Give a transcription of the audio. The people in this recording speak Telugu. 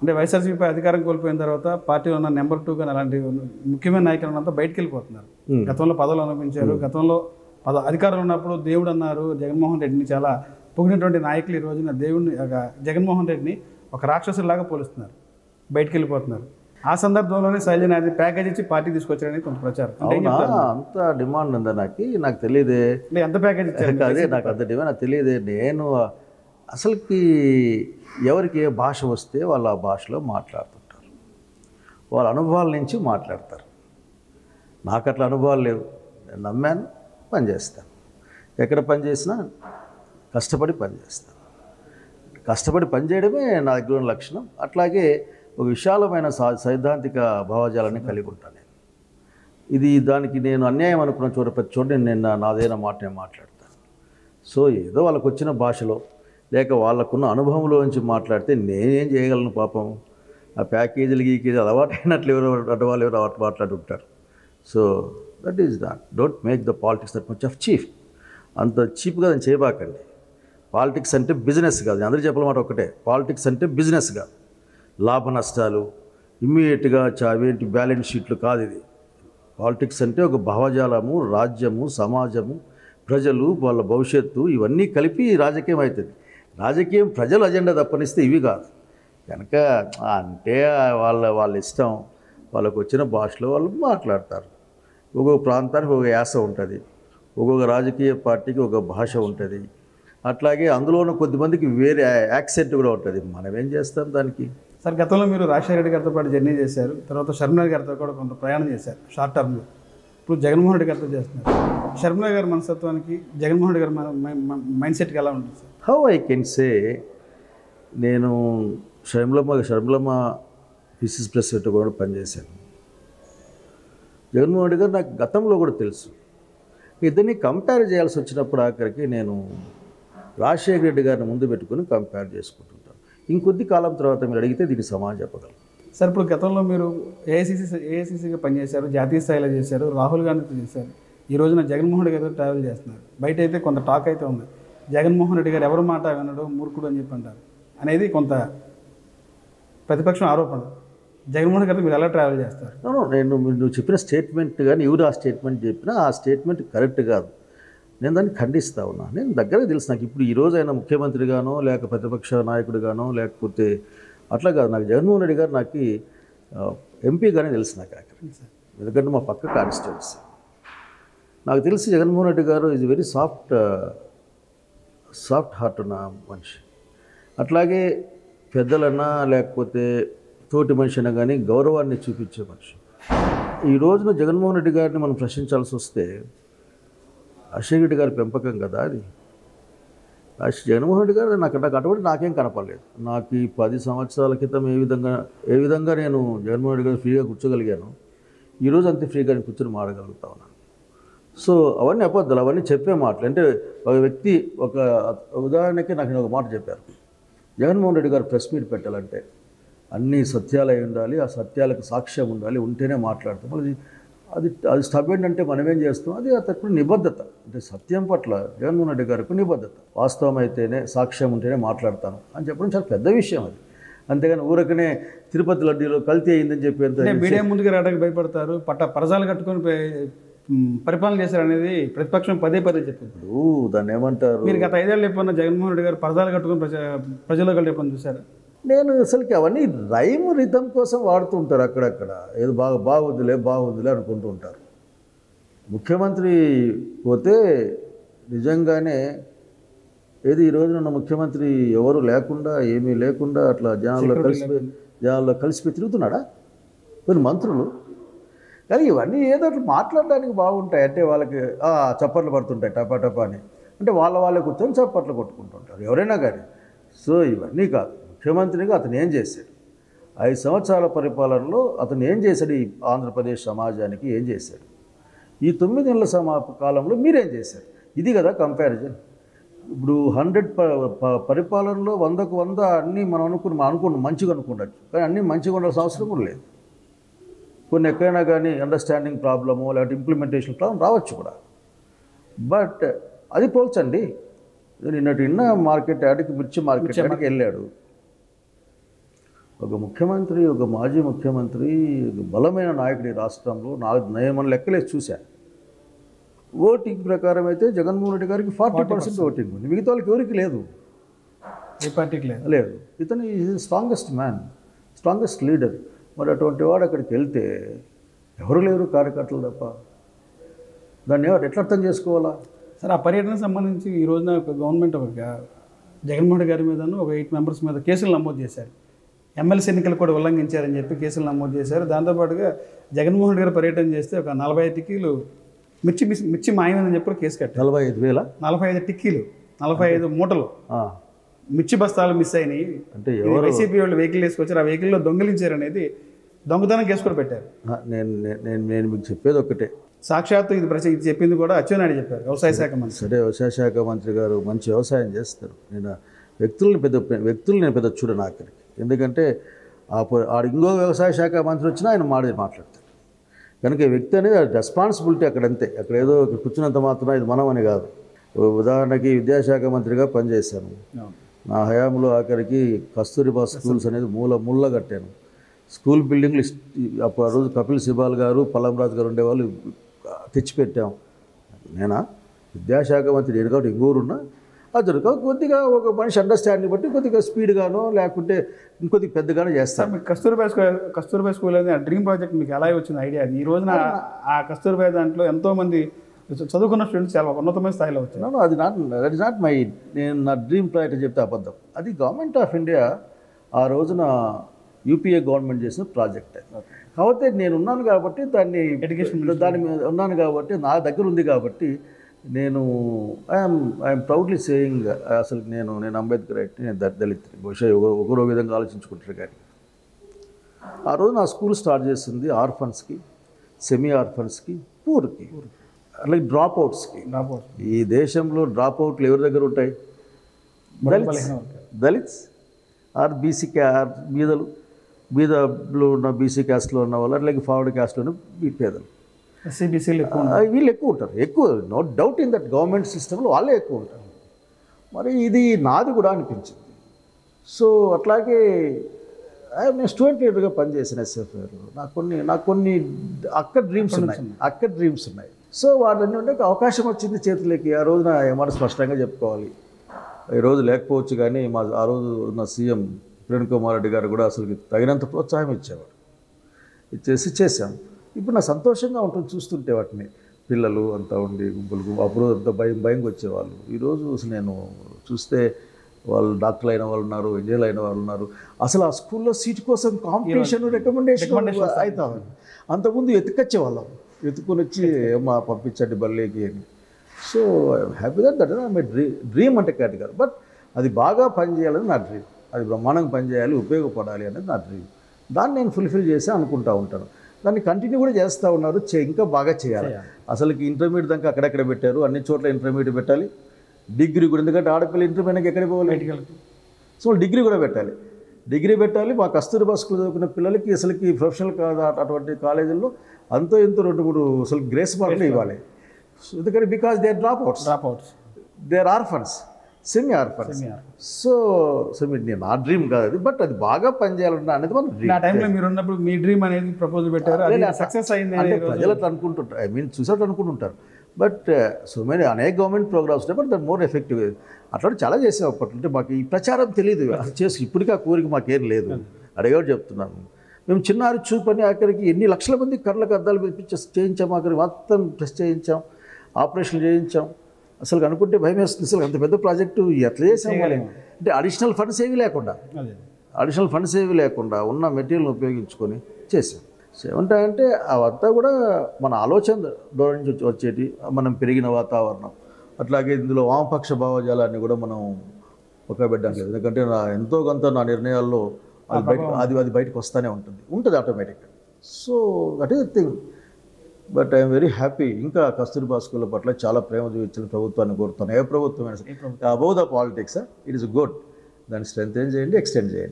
అంటే వైఎస్ఆర్సీపీ అధికారం కోల్పోయిన తర్వాత పార్టీలో ఉన్న నెంబర్ 2 కానీ అలాంటి ముఖ్యమైన నాయకులంతా బయటికి వెళ్ళిపోతున్నారు. గతంలో పదవులు అనుభవించారు. గతంలో అధికారంలో ఉన్నప్పుడు దేవుడు అన్నారు. జగన్మోహన్ రెడ్డిని చాలా పొగినటువంటి నాయకులు ఈ రోజున దేవుడిని జగన్మోహన్ రెడ్డిని ఒక రాక్షసులాగా పోలుస్తున్నారు. బయటికి వెళ్ళిపోతున్నారు. ఆ సందర్భంలోనే శైలజ అది ప్యాకేజ్ ఇచ్చి పార్టీ తీసుకొచ్చారని కొంత ప్రచారం. అంత డిమాండ్ ఉందా నాకు తెలియదే. ఎంత ప్యాకేజ్ ఇచ్చారు? అదే నాకు అంత డిమాండ్ నాకు తెలియదే. నేను అసలుకి ఎవరికి ఏ భాష వస్తే వాళ్ళు ఆ భాషలో మాట్లాడుతుంటారు. వాళ్ళ అనుభవాల నుంచి మాట్లాడతారు. నాకు అట్లా అనుభవాలు లేవు. నేను నమ్మాను, పనిచేస్తాను. ఎక్కడ పని చేసినా కష్టపడి పనిచేస్తాను. కష్టపడి పనిచేయడమే నా దగ్గర ఉన్న లక్షణం. అట్లాగే ఒక విశాలమైన సైద్ధాంతిక భావజాలాన్ని కలిగి ఉంటాను నేను. ఇది దానికి నేను అన్యాయం అనుకున్న ప్రతి చోట నేను నాదైన మాట నేను మాట్లాడతాను. సో ఏదో వాళ్ళకు వచ్చిన భాషలో లేక వాళ్ళకున్న అనుభవంలో నుంచి మాట్లాడితే నేనేం చేయగలను పాపం. ఆ ప్యాకేజీలు అలవాటు అయినట్లు వాళ్ళు ఎవరు మాట్లాడుతుంటారు. So that is that. Don't make the politics that much of chief. అంత చీప్గా దాన్ని చేయబాకండి. పాలిటిక్స్ అంటే బిజినెస్ కాదు. అందరూ చెప్పాలన్నమాట ఒకటే, పాలిటిక్స్ అంటే బిజినెస్ కాదు. లాభ నష్టాలు ఇమ్మీడియట్గా అవేంటి బ్యాలెన్స్ షీట్లు కాదు. ఇది పాలిటిక్స్ అంటే ఒక భావజాలము, రాజ్యము, సమాజము, ప్రజలు, వాళ్ళ భవిష్యత్తు ఇవన్నీ కలిపి రాజకీయం అవుతుంది. రాజకీయం ప్రజల అజెండా తప్పనిస్తే ఇవి కాదు. కనుక అంటే వాళ్ళ ఇష్టం. వాళ్ళకు వచ్చిన భాషలో వాళ్ళు మాట్లాడతారు. ఒక్కొక్క ప్రాంతానికి ఒక యాస ఉంటుంది. ఒక్కొక్క రాజకీయ పార్టీకి ఒక భాష ఉంటుంది. అట్లాగే అందులోనూ కొద్దిమందికి వేరే యాక్సెంట్ కూడా ఉంటుంది. మనం ఏం చేస్తాం దానికి. సార్ గతంలో మీరు రాజశేఖర రెడ్డి గారితో పాటు జర్నీ చేశారు. తర్వాత షర్మిల గారితో కూడా కొంత ప్రయాణం చేశారు షార్ట్ టర్మ్లో. ఇప్పుడు జగన్మోహన్ రెడ్డి గారితో చేస్తున్నారు. షర్మిల గారి మనస్తత్వానికి జగన్మోహన్ రెడ్డి గారి మైండ్ సెట్కి ఎలా ఉంటుంది sir? How I can say, నేను షర్మిలమ్మ పిసిసి ప్రెసిడెంట్ కూడా పనిచేశాను. జగన్మోహన్ రెడ్డి గారు నాకు గతంలో కూడా తెలుసు. ఇద్దరిని కంపేర్ చేయాల్సి వచ్చినప్పుడు ఆఖరికి నేను రాజశేఖర రెడ్డి గారిని ముందు పెట్టుకుని కంపేర్ చేసుకుంటుంటాను. ఇంకొద్ది కాలం తర్వాత మీరు అడిగితే దీనికి సమాధానం చెప్పగలను. సార్ ఇప్పుడు గతంలో మీరు ఏఐసిసిగా పనిచేశారు, జాతీయ స్థాయిలో చేశారు, రాహుల్ గాంధీతో చేశారు. ఈ రోజున జగన్మోహన్ రెడ్డి గారు ట్రావెల్ చేస్తున్నారు. బయట అయితే కొంత టాక్ అయితే ఉంది, జగన్మోహన్ రెడ్డి గారు ఎవరి మాట వినడు, మూర్ఖుడు అని చెప్పి అంటారు అనేది కొంత ప్రతిపక్షం ఆరోపణ. జగన్మోహన్ గారితో మీరు ఎలా ట్రావెల్ చేస్తారు? నువ్వు చెప్పిన స్టేట్మెంట్ కానీ ఎవరు ఆ స్టేట్మెంట్ చెప్పినా ఆ స్టేట్మెంట్ కరెక్ట్ కాదు. నేను దాన్ని ఖండిస్తూ ఉన్నా. నేను దగ్గరగా తెలుసు నాకు. ఇప్పుడు ఈరోజు అయినా ముఖ్యమంత్రిగానో లేక ప్రతిపక్ష నాయకుడిగానో లేకపోతే అట్లా కాదు. నాకు జగన్మోహన్ రెడ్డి గారు నాకు ఎంపీగానే తెలుసు నాకు ఆఖరి. ఎందుకంటే మా పక్క కాన్స్టిట్యున్సీ. నాకు తెలిసి జగన్మోహన్ రెడ్డి గారు ఈజ్ వెరీ సాఫ్ట్ హార్ట్ ఉన్న మనిషి. అట్లాగే పెద్దలన్నా లేకపోతే తోటి మనిషి అయినా కానీ గౌరవాన్ని చూపించే మనిషి. ఈ రోజున జగన్మోహన్ రెడ్డి గారిని మనం ప్రశ్నించాల్సి వస్తే రాజశేఖర రెడ్డి గారి పెంపకం కదా అది. జగన్మోహన్ రెడ్డి గారు నాకు అటువంటి నాకేం కనపడలేదు. నాకు ఈ 10 సంవత్సరాల క్రితం ఏ విధంగా నేను జగన్మోహన్ రెడ్డి గారు ఫ్రీగా కూర్చోగలిగాను, ఈరోజు అంతే ఫ్రీగా కూర్చొని మాడగలుగుతా ఉన్నాను. సో అవన్నీ అబద్ధాలు, అవన్నీ చెప్పే మాటలు. అంటే ఒక వ్యక్తి ఒక ఉదాహరణకి నాకు ఒక మాట చెప్పారు. జగన్మోహన్ రెడ్డి గారు ప్రెస్ మీట్ పెట్టాలంటే అన్నీ సత్యాలు అయి ఉండాలి, ఆ సత్యాలకు సాక్ష్యం ఉండాలి, ఉంటేనే మాట్లాడతాం. అది స్టబెండ్ అంటే మనం ఏం చేస్తాం, అది అతనికి నిబద్ధత. అంటే సత్యం పట్ల జగన్మోహన్ రెడ్డి గారికి నిబద్ధత. వాస్తవం అయితేనే, సాక్ష్యం ఉంటేనే మాట్లాడతాను అని చెప్పడం చాలా పెద్ద విషయం అది. అంతేగాని ఊరకనే తిరుపతి లడ్డీలో కల్తీ అయిందని చెప్పేంత మీడియా ముందుకు రావడానికి భయపడతారు. పరజాలు కట్టుకొని పరిపాలన చేశారనేది ప్రతిపక్షం పదే చెప్పింది. దాన్ని ఏమంటారు? మీరు గత 5 ఏళ్ళు ఎప్పుడన్నా జగన్మోహన్ రెడ్డి గారు పరదాలు కట్టుకొని ప్రజల్లో కలిసి ఎప్పుడన్నా చూశారు? నేను అసలుకి అవన్నీ రైమ్ రిథం కోసం వాడుతూ ఉంటారు. అక్కడక్కడ ఏదో బాగుందిలే అనుకుంటూ ఉంటారు. ముఖ్యమంత్రి పోతే నిజంగానే ఏది ఈ రోజున ముఖ్యమంత్రి ఎవరు లేకుండా, ఏమీ లేకుండా అట్లా జనాల్లో కలిసిపోయి తిరుగుతున్నాడా? కొన్ని మంత్రులు. కానీ ఇవన్నీ ఏదో అట్లా మాట్లాడడానికి బాగుంటాయి. అంటే వాళ్ళకి చప్పట్లు పడుతుంటాయి టపా అని. అంటే వాళ్ళే కూర్చొని చప్పట్లు కొట్టుకుంటుంటారు ఎవరైనా కానీ. సో ఇవన్నీ కాదు. ముఖ్యమంత్రిగా అతను ఏం చేశాడు, 5 సంవత్సరాల పరిపాలనలో అతను ఏం చేశాడు, ఈ ఆంధ్రప్రదేశ్ సమాజానికి ఏం చేశాడు, ఈ 9 నెలల కాలంలో మీరేం చేశారు, ఇది కదా కంపారిజన్. ఇప్పుడు 100 పరిపాలనలో 100కు 100 అన్నీ మనం అనుకున్నాం మంచిగా అనుకుండొచ్చు, కానీ అన్నీ మంచిగా ఉండాల్సిన అవసరం కూడా లేదు. కొన్ని ఎక్కడైనా కానీ అండర్స్టాండింగ్ ప్రాబ్లము లేకపోతే ఇంప్లిమెంటేషన్ ప్రాబ్లం రావచ్చు కూడా. బట్ అది పోల్చండి. నిన్నటి మార్కెట్ యార్డ్కి మిర్చి మార్కెట్ యార్డ్కి వెళ్ళాడు. ఒక ముఖ్యమంత్రి, ఒక మాజీ ముఖ్యమంత్రి, ఒక బలమైన నాయకుడు ఈ రాష్ట్రంలో నేను మన లెక్కలేసి చూశాను. ఓటింగ్ ప్రకారం అయితే జగన్మోహన్ రెడ్డి గారికి 40% ఓటింగ్ ఉంది. మిగతా వాళ్ళకి ఎవరికి లేదు, ఏ పార్టీకి లేదు. లేదు. ఇతను is strongest man, strongest leader. మరి అటువంటి వాడు అక్కడికి వెళ్తే ఎవరు లేరు కార్యకర్తలు తప్ప. దాన్ని ఎట్లా అర్థం చేసుకోవాలా? సార్, ఆ పర్యటనకు సంబంధించి ఈ రోజున గవర్నమెంట్ జగన్మోహన్ రెడ్డి గారి మీద ఒక 8 మెంబర్స్ మీద కేసులు నమోదు చేశారు. ఎమ్మెల్సీ ఎన్నికలు కూడా ఉల్లంఘించారని చెప్పి కేసులు నమోదు చేశారు. దాంతోపాటుగా జగన్మోహన్ రెడ్డి గారు పర్యటన చేస్తే ఒక 45 టిక్కీలు మిర్చి మాయమని చెప్పి కేసు కట్టారు. 45,000 45 టిక్కీలు, 45 మూటలు మిర్చి బస్తాలు మిస్ అయినాయి. అంటే వైసీపీ వాళ్ళు వెహికల్ వేసుకొచ్చారు, ఆ వెహికల్లో దొంగిలించారు అనేది దొంగతనం కేసు కూడా పెట్టారు. నేను మీకు చెప్పేది ఒక్కటే, సాక్షాత్తు ఇది చెప్పింది కూడా అచ్చెన్నాయుడు చెప్పారు, వ్యవసాయ శాఖ మంత్రి. సరే, వ్యవసాయ శాఖ మంత్రి గారు మంచి వ్యవసాయం చేస్తారు. నేను వ్యక్తుల్ని పెద్ద చూడను ఆఖరికి. ఎందుకంటే ఆడు ఇంకో వ్యవసాయ శాఖ మంత్రి వచ్చినా ఆయన మాట్లాడతారు. కనుక ఈ వ్యక్తి అనేది రెస్పాన్సిబిలిటీ అక్కడంతే. అక్కడ ఏదో కూర్చున్నంత మాత్రం ఇది మనం అని కాదు. ఉదాహరణకి విద్యాశాఖ మంత్రిగా పనిచేశాను. నా హయాంలో ఆఖరికి కస్తూరిబా స్కూల్స్ అనేది మూల కట్టాను. స్కూల్ బిల్డింగ్లు అప్పుడు ఆ రోజు కపిల్ సిబాల్ గారు, పల్లంరాజు గారు ఉండేవాళ్ళు, తెచ్చిపెట్టాం. నేనా విద్యాశాఖ మంత్రి నేను కాబట్టి ఇంగూరున్నా అతను కొద్దిగా ఒక మనిషి అండర్స్టాండింగ్ బట్టి కొద్దిగా స్పీడ్గానో లేకుంటే ఇంకొద్దిగా పెద్దగానో చేస్తాను. మీకు కస్తూర్బా స్కూల్ అనేది డ్రీమ్ ప్రాజెక్ట్ మీకు ఎలా వచ్చింది ఐడియా? ఈ రోజున ఆ కస్తూర్బా దాంట్లో ఎంతోమంది చదువుకున్న స్టూడెంట్స్ చాలా ఉన్నతమైన స్థాయిలో వచ్చారు. అది నాట్ మై, నేను నా డ్రీమ్ ప్రాజెక్ట్ చెప్తే అబద్ధం. అది గవర్నమెంట్ ఆఫ్ ఇండియా ఆ రోజున యూపీఏ గవర్నమెంట్ చేసిన ప్రాజెక్ట్. కాబట్టి నేను ఉన్నాను కాబట్టి దాని మీద ఉన్నాను కాబట్టి నా దగ్గర ఉంది కాబట్టి నేను ఐఎమ్ ప్రౌడ్లీ సేయింగ్. అసలు నేను అంబేద్కర్ అయితే నేను దళిత్, బహుశా ఒకరో విధంగా ఆలోచించుకుంటారు. కానీ ఆ రోజు నా స్కూల్ స్టార్ట్ చేసింది ఆర్ఫన్స్కి, సెమీ ఆర్ఫన్స్కి, పూర్కి, అలాగే డ్రాప్ అవుట్స్కి. ఈ దేశంలో డ్రాప్ అవుట్లు ఎవరి దగ్గర ఉంటాయి? దళిత్స్ ఆర్ బీసీ బీదలో ఉన్న బీసీ క్యాస్ట్లో ఉన్న వాళ్ళు, అట్లాగే ఫార్వర్డ్ క్యాస్ట్లో ఉన్న పేదలు, వీళ్ళు ఎక్కువ ఉంటారు. ఎక్కువ no doubt in that government సిస్టంలో వాళ్ళే ఎక్కువ ఉంటారు. మరి ఇది నాది కూడా అనిపించింది. సో అట్లాగే నేను స్టూడెంట్ లీడర్గా పనిచేసిన ఎస్ఎఫ్ఐలో నాకు కొన్ని అక్కడ డ్రీమ్స్ ఉన్నాయి. సో వాళ్ళని ఉంటే అవకాశం వచ్చింది చేతులకి. ఆ రోజున ఏమన్నా స్పష్టంగా చెప్పుకోవాలి, ఈరోజు లేకపోవచ్చు. కానీ ఆ రోజు ఉన్న సీఎం కిరణ్ కుమార్ రెడ్డి గారు కూడా అసలు తగినంత ప్రోత్సాహం ఇచ్చేవాడు. చేశాం. ఇప్పుడు నాకు సంతోషంగా ఉంటుంది చూస్తుంటే వాటిని. పిల్లలు అంతా ఉండి గుంపులు అప్పుడు అంతా భయంగా వచ్చేవాళ్ళు. ఈరోజు అసలు నేను చూస్తే వాళ్ళు డాక్టర్లు అయిన వాళ్ళు ఉన్నారు, ఇంజనీర్లు అయిన వాళ్ళు ఉన్నారు. అసలు ఆ స్కూల్లో సీట్ కోసం కాంపిటీషన్ రికమెండేషన్ అవుతాం. అంతకుముందు ఎత్తుకొచ్చేవాళ్ళం, ఎత్తుకొని వచ్చి ఏమా పంపించండి బల్లేకి అని. So I'm happy that my dream అంటే కేటగిరీ. బట్ అది బాగా పనిచేయాలని నా డ్రీమ్, అది బ్రహ్మాండంగా పనిచేయాలి, ఉపయోగపడాలి అనేది నా డ్రీమ్. దాన్ని నేను ఫుల్ఫిల్ చేసి అనుకుంటూ ఉంటాను. దాన్ని కంటిన్యూ కూడా చేస్తూ ఉన్నారు. ఇంకా బాగా చేయాలి. అసలుకి ఇంటర్మీడియట్ దాకా అక్కడెక్కడ పెట్టారు, అన్ని చోట్ల ఇంటర్మీడియట్ పెట్టాలి. డిగ్రీ కూడా, ఎందుకంటే ఆడపిల్ల ఇంటర్మీడియట్కి ఎక్కడికి పోవాలి, సో డిగ్రీ కూడా పెట్టాలి. మా కస్తూరిబా స్కూల్ చదువుకున్న పిల్లలకి అసలుకి ప్రొఫెషనల్ అటువంటి కాలేజీల్లో అంతో ఎంతో 2-3 అసలు గ్రేస్ మార్కులు ఇవ్వాలి. ఎందుకంటే because they are dropouts, they are orphans, semi orphans. So నా డ్రీమ్ కాదు అది, బట్ అది బాగా పనిచేయాలన్నా అనేది మన డ్రీమ్. ఆ టైంలో మీరు ఉన్నప్పుడు మీ డ్రీమ్ అనేది ప్రపోజల్ పెట్టారు, సక్సెస్ అయింది అంటే ప్రజలు అట్లా అనుకుంటుంటారు. ఐ మీన్ చూసారు అనుకుంటుంటారు. బట్ సో మెనీ అనేక గవర్నమెంట్ ప్రోగ్రామ్స్ ఉంటాయి, బట్ దట్ మోర్ ఎఫెక్టివ్. అట్లా చాలా చేసాం అప్పట్లో. అంటే మాకు ఈ ప్రచారం తెలియదు, చేసి ఇప్పటికీ ఆ కోరిక మాకేం లేదు. అడిగేవాడు చెప్తున్నాను. మేము చిన్నారి చూపని అక్కడికి ఎన్ని లక్షల మంది కళ్ళకు అద్దాలు చేయించాం, అక్కడికి మొత్తం టెస్ట్ చేయించాం, ఆపరేషన్లు చేయించాం. అసలు అనుకుంటే భయం వేస్తుంది. అసలు అంత పెద్ద ప్రాజెక్టు ఎట్లా చేసాం అంటే అడిషనల్ ఫండ్స్ ఏవి లేకుండా ఉన్న మెటీరియల్ని ఉపయోగించుకొని చేసాం. ఏమంటాయంటే అవంతా కూడా మన ఆలోచన ద్వారా నుంచి వచ్చేటి, మనం పెరిగిన వాతావరణం. అట్లాగే ఇందులో వామపక్ష భావజాలాన్ని కూడా మనం పక్కబెట్టడం లేదు. ఎందుకంటే ఎంతో కొంత నా నిర్ణయాల్లో అది బయటకు వస్తూనే ఉంటుంది ఆటోమేటిక్గా. So that is the thing. But I'm very happy. ఇంకా కస్తూరిబా స్కూల్ పట్ల చాలా ప్రేమ చూపించిన ప్రభుత్వాన్ని కోరుతాను. ఏ ప్రభుత్వం above the politics, it is good. దాన్ని స్ట్రెంథెన్ చేయండి, ఎక్స్టెండ్ చేయండి.